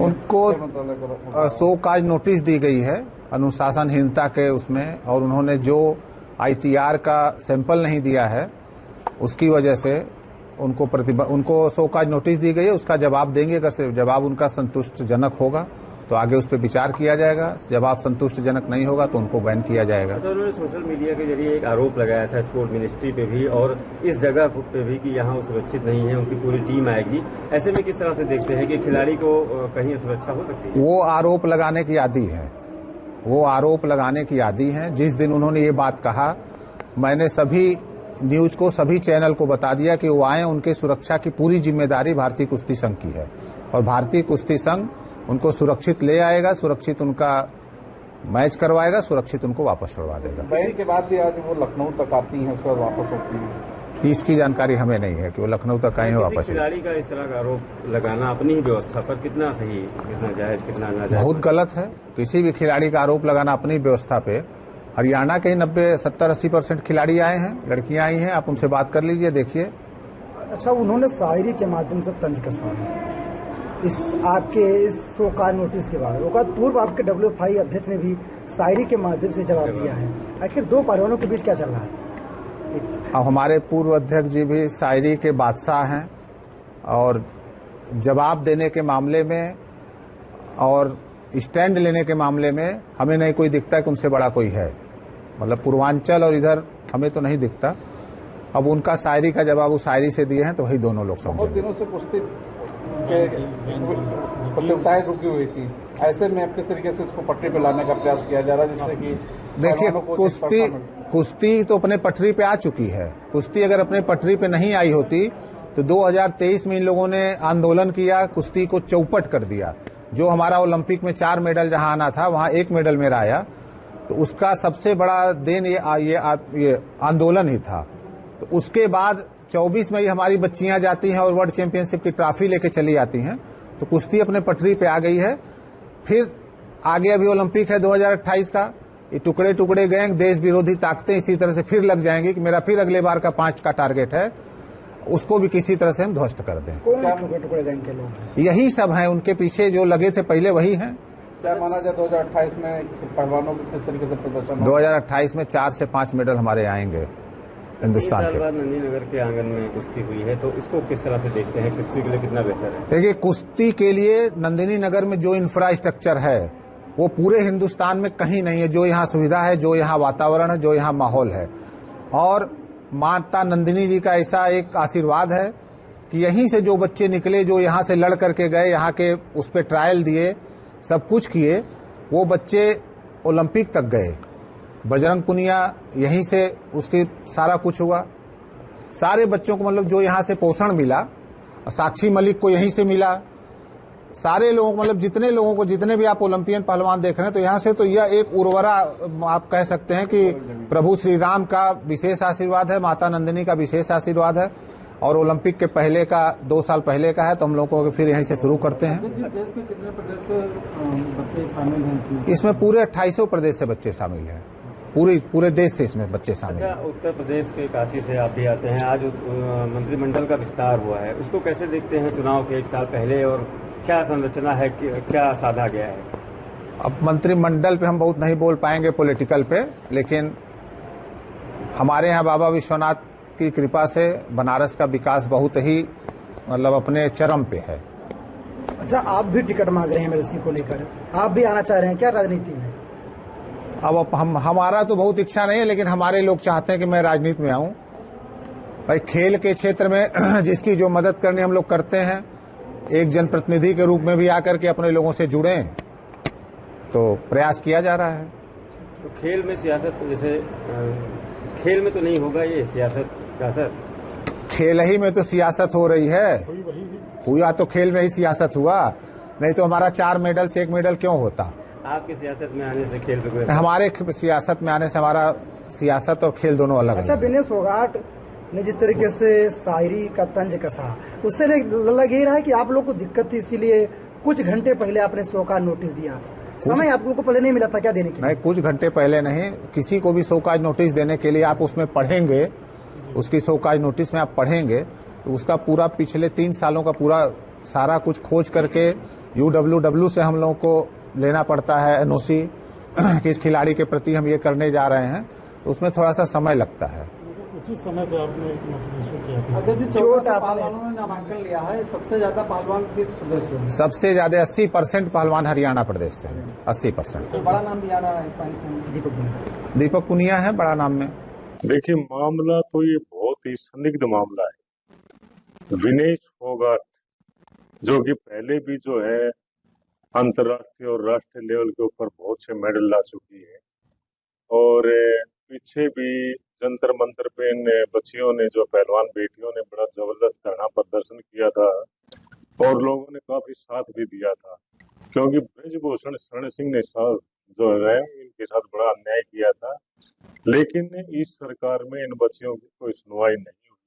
उनको सो cause notice दी गई है अनुशासनहीनता के उसमें, और उन्होंने जो ITR का सैंपल नहीं दिया है उसकी वजह से उनको सो काज नोटिस दी गई है। उसका जवाब देंगे, अगर जवाब उनका संतुष्टजनक होगा तो आगे उस पर विचार किया जाएगा, जवाब संतुष्टजनक नहीं होगा तो उनको बैन किया जाएगा। तो उन्होंने सोशल मीडिया के जरिए एक आरोप लगाया था स्पोर्ट मिनिस्ट्री पे भी और इस जगह पे भी कि यहाँ सुरक्षित नहीं है, उनकी पूरी टीम आएगी। ऐसे में किस तरह से देखते हैं कि खिलाड़ी को कहीं सुरक्षा हो सकती है? वो आरोप लगाने की आदी है, वो आरोप लगाने की आदी है। जिस दिन उन्होंने ये बात कहा, मैंने सभी न्यूज को, सभी चैनल को बता दिया कि वो आए, उनके सुरक्षा की पूरी जिम्मेदारी भारतीय कुश्ती संघ की है और भारतीय कुश्ती संघ उनको सुरक्षित ले आएगा, सुरक्षित उनका मैच करवाएगा, सुरक्षित उनको वापस छुड़वा देगा। बैन के बाद भी आज वो लखनऊ तक आती हैं, उसके बाद वापस होती हैं। इसकी जानकारी हमें नहीं है कि वो लखनऊ तक आए हैं वापस। खिलाड़ी का इस तरह का आरोप लगाना अपनी ही व्यवस्था पर कितना सही, कितना जायज, कितना नाजायज? बहुत गलत है। किसी भी खिलाड़ी का आरोप लगाना अपनी व्यवस्था पे। हरियाणा के 90-70-80% खिलाड़ी आए हैं, लड़कियां आई हैं, आप उनसे बात कर लीजिए, देखिए। अच्छा, उन्होंने शायरी के माध्यम से तंज कसा इस आपके इस शोकाज नोटिस के बाद। और पूर्व आपके WFI अध्यक्ष ने भी शायरी के माध्यम से जवाब दिया है। आखिर दो परिवारों के बीच क्या चल रहा है? अब हमारे पूर्व अध्यक्ष जी भी शायरी के बादशाह हैं और जवाब देने के मामले में और स्टैंड लेने के मामले में हमें नहीं कोई दिखता कि उनसे बड़ा कोई है। मतलब पूर्वांचल और इधर हमें तो नहीं दिखता। अब उनका शायरी का जवाब वो शायरी से दिए हैं तो वही दोनों लोग समझेंगे। बहुत दिनों से कुश्ती प्रतियोगिताएं रुकी हुई थी, ऐसे में किस तरीके से इसको पटरी पे लाने का प्रयास किया जा रहा है जिससे कि देखिए, कुश्ती तो अपने पटरी पे आ चुकी है। कुश्ती अगर अपने पटरी पे नहीं आई होती तो 2023 में इन लोगों ने आंदोलन किया, कुश्ती को चौपट कर दिया। जो हमारा ओलंपिक में 4 मेडल जहां आना था वहां 1 मेडल मेरा आया, तो उसका सबसे बड़ा देन ये आंदोलन ही था। तो उसके बाद 24 में ही हमारी बच्चियां जाती हैं और वर्ल्ड चैंपियनशिप की ट्रॉफी लेके चली आती हैं, तो कुश्ती अपने पटरी पे आ गई है। फिर आगे अभी ओलंपिक है 2028 का, ये टुकड़े टुकड़े गैंग, देश विरोधी ताकतें इसी तरह से फिर लग जाएंगी कि मेरा फिर अगले बार का 5 का टारगेट है, उसको भी किसी तरह से हम ध्वस्त कर दें। कौन टुकड़े टुकड़े गैंग के लोग? यही सब हैं, उनके पीछे जो लगे थे पहले वही हैं। क्या माना जाए 2028 में पहलवानों को किस तरीके से प्रदर्शन? 2028 में 4 से 5 मेडल हमारे आएंगे हिंदुस्तान के। नंदी नगर के आंगन में कुश्ती हुई है, तो इसको किस तरह से देखते हैं? कुश्ती के लिए कितना बेहतर है? देखिए, कुश्ती के लिए नंदिनी नगर में जो इंफ्रास्ट्रक्चर है वो पूरे हिंदुस्तान में कहीं नहीं है। जो यहाँ सुविधा है, जो यहाँ वातावरण है, जो यहाँ माहौल है, और माता नंदिनी जी का ऐसा एक आशीर्वाद है कि यहीं से जो बच्चे निकले, जो यहाँ से लड़ करके गए, यहाँ के उस पर ट्रायल दिए, सब कुछ किए, वो बच्चे ओलंपिक तक गए। बजरंग पुनिया यहीं से उसकी सारा कुछ हुआ। सारे बच्चों को मतलब जो यहाँ से पोषण मिला, साक्षी मलिक को यहीं से मिला, सारे लोगों को, मतलब जितने लोगों को, जितने भी आप ओलंपियन पहलवान देख रहे हैं, तो यहाँ से तो यह एक उर्वरा आप कह सकते हैं कि प्रभु श्री राम का विशेष आशीर्वाद है, माता नंदिनी का विशेष आशीर्वाद है, और ओलंपिक के पहले का 2 साल पहले का है, तो हम लोगों को फिर यहीं से शुरू करते हैं। देश के कितने प्रदेश से बच्चे शामिल हैं? इसमें पूरे 2800 प्रदेश से बच्चे शामिल हैं, पूरे देश से इसमें बच्चे शामिल हैं। उत्तर प्रदेश के काशी से आप भी आते हैं। आज मंत्रिमंडल का विस्तार हुआ है, उसको कैसे देखते हैं? चुनाव के 1 साल पहले, और क्या संरचना है, क्या साधा गया है? अब मंत्रिमंडल पे हम बहुत नहीं बोल पाएंगे पॉलिटिकल पे, लेकिन हमारे यहाँ बाबा विश्वनाथ की कृपा से बनारस का विकास बहुत ही मतलब अपने चरम पे है। अच्छा, आप भी टिकट मांग रहे हैं मेरे को लेकर, आप भी आना चाह रहे हैं क्या राजनीति में? अब हमारा तो बहुत इच्छा नहीं है, लेकिन हमारे लोग चाहते हैं कि मैं राजनीति में आऊं। भाई, खेल के क्षेत्र में जिसकी जो मदद करनी हम लोग करते हैं, एक जनप्रतिनिधि के रूप में भी आकर के अपने लोगों से जुड़े, तो प्रयास किया जा रहा है। तो खेल में सियासत, जैसे खेल में तो नहीं होगा ये सियासत का असर? खेल ही में तो सियासत हो रही है, हुआ तो खेल में ही सियासत हुआ, नहीं तो हमारा 4 मेडल से 1 मेडल क्यों होता? आपके सियासत में आने से खेल पे हमारे सियासत में आने से हमारा सियासत और खेल दोनों अलग है। अच्छा, विनेश फोगाट ने जिस तरीके से शायरी का तंज कसा, उससे लग ही रहा है कि आप लोग को दिक्कत थी, इसीलिए कुछ घंटे पहले आपने शो का नोटिस दिया। समय आप लोग को पहले नहीं मिला था क्या देने के लिए? नहीं, कुछ घंटे पहले नहीं। किसी को भी शोकाज नोटिस देने के लिए आप उसमें पढ़ेंगे, उसकी शोकाज नोटिस में आप पढ़ेंगे तो उसका पूरा पिछले 3 सालों का पूरा सारा कुछ खोज करके UWW से हम लोगों को लेना पड़ता है एनओसी कि इस खिलाड़ी के प्रति हम ये करने जा रहे हैं, तो उसमें थोड़ा सा समय लगता है। उचित समय पे आपने नोटिस इशू किया था। अध्यक्ष जी, चोट 14 पहलवानों ने नामांकन लिया है, सबसे ज्यादा पहलवान किस प्रदेश से हैं? सबसे ज्यादा 80% पहलवान हरियाणा प्रदेश से है। 80%। तो बड़ा नाम भी आ रहा है दीपक पुनिया है बड़ा नाम में। देखिए, मामला तो ये बहुत ही संदिग्ध मामला है। विनेश फोगाट जो कि पहले भी जो है अंतर्राष्ट्रीय और राष्ट्रीय लेवल के ऊपर बहुत से मेडल ला चुकी है, और पीछे भी जंतर मंतर पे इन बच्चियों ने, जो पहलवान बेटियों ने, बड़ा जबरदस्त धरना प्रदर्शन किया था और लोगों ने काफी साथ भी दिया था, क्योंकि ब्रजभूषण शरण सिंह ने जो है इनके साथ बड़ा अन्याय किया था। लेकिन इस सरकार में इन बच्चियों की कोई सुनवाई नहीं हुई।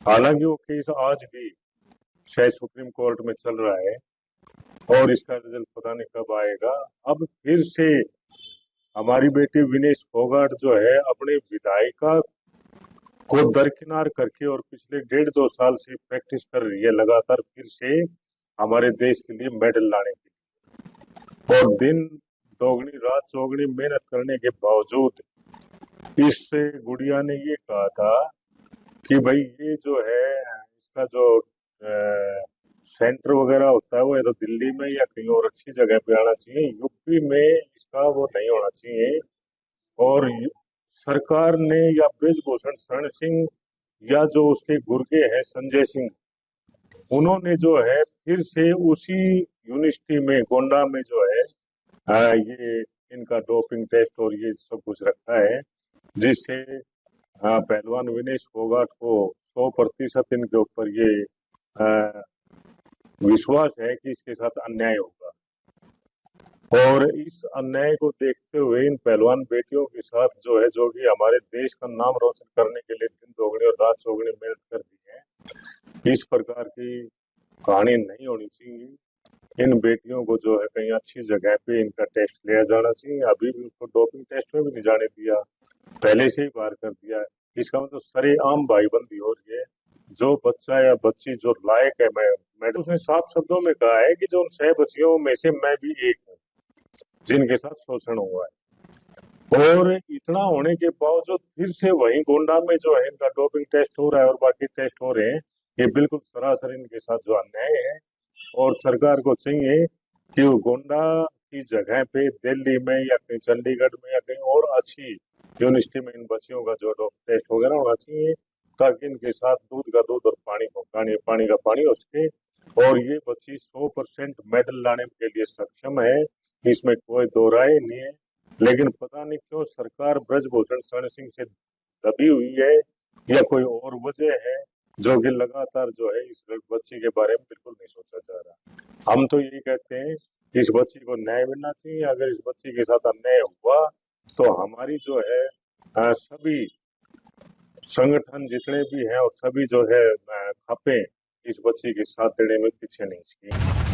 हालांकि वो केस आज भी शायद सुप्रीम कोर्ट में चल रहा है और इसका रिजल्ट पता नहीं कब आएगा। अब फिर से हमारी बेटी विनेश फोगाट जो है अपने विधायिका को दरकिनार करके और पिछले 1.5-2 साल से प्रैक्टिस कर रही है लगातार फिर से हमारे देश के लिए मेडल लाने के लिए, और दिन दोगुनी रात चौगुनी मेहनत करने के बावजूद इस गुड़िया ने ये कहा था कि भाई ये जो है इसका जो सेंटर वगैरह होता है वो या तो दिल्ली में या कहीं और अच्छी जगह पे आना चाहिए, यूपी में इसका वो नहीं होना चाहिए। और सरकार ने या ब्रजभूषण शरण सिंह या जो उसके गुर्गे हैं संजय सिंह, उन्होंने जो है फिर से उसी यूनिवर्सिटी में गोंडा में जो है ये इनका डोपिंग टेस्ट और ये सब कुछ रखा है, जिससे पहलवान विनेश फोगाट को 100% इनके ऊपर ये विश्वास है कि इसके साथ अन्याय होगा। और इस अन्याय को देखते हुए इन पहलवान बेटियों के साथ जो है, जो कि हमारे देश का नाम रोशन करने के लिए दिन दोगुनी और रात चौगुनी मेहनत कर दी है, इस प्रकार की कहानी नहीं होनी चाहिए। इन बेटियों को जो है कहीं अच्छी जगह पे इनका टेस्ट लिया जाना चाहिए। अभी भी उसको डोपिंग टेस्ट में भी नहीं जाने दिया, पहले से ही बाहर कर दिया। इसका मतलब सरेआम भाईबंदी हो रही है। जो बच्चा या बच्ची जो लायक है, मैं उसने साफ शब्दों में कहा है कि जो उन 6 बच्चियों में से मैं भी एक हूँ जिनके साथ शोषण हुआ है। और इतना होने के बावजूद फिर से वही गोंडा में जो है इनका डोपिंग टेस्ट हो रहा है और बाकी टेस्ट हो रहे हैं। ये बिल्कुल सरासर इनके साथ जो अन्याय है, और सरकार को चाहिए कि वो गोंडा की जगह पे दिल्ली में या कहीं चंडीगढ़ में या कहीं और अच्छी यूनिवर्सिटी में इन बच्चियों का जो टेस्ट वगैरह होना चाहिए, ताकि इनके साथ दूध का दूध और पानी का पानी हो सके और ये बच्ची 100% मेडल लाने के लिए सक्षम है, इसमें कोई दो राय नहीं है। लेकिन पता नहीं क्यों सरकार ब्रजभूषण शरण सिंह से दबी हुई है या कोई और वजह है, जो कि लगातार जो है इस बच्ची के बारे में बिल्कुल नहीं सोचा जा रहा। हम तो यही कहते हैं इस बच्ची को न्याय मिलना चाहिए। अगर इस बच्ची के साथ अन्याय हुआ तो हमारी जो है सभी संगठन जितने भी हैं और सभी जो है खपे इस बच्ची के साथ देने में पीछे नहीं चाहिए।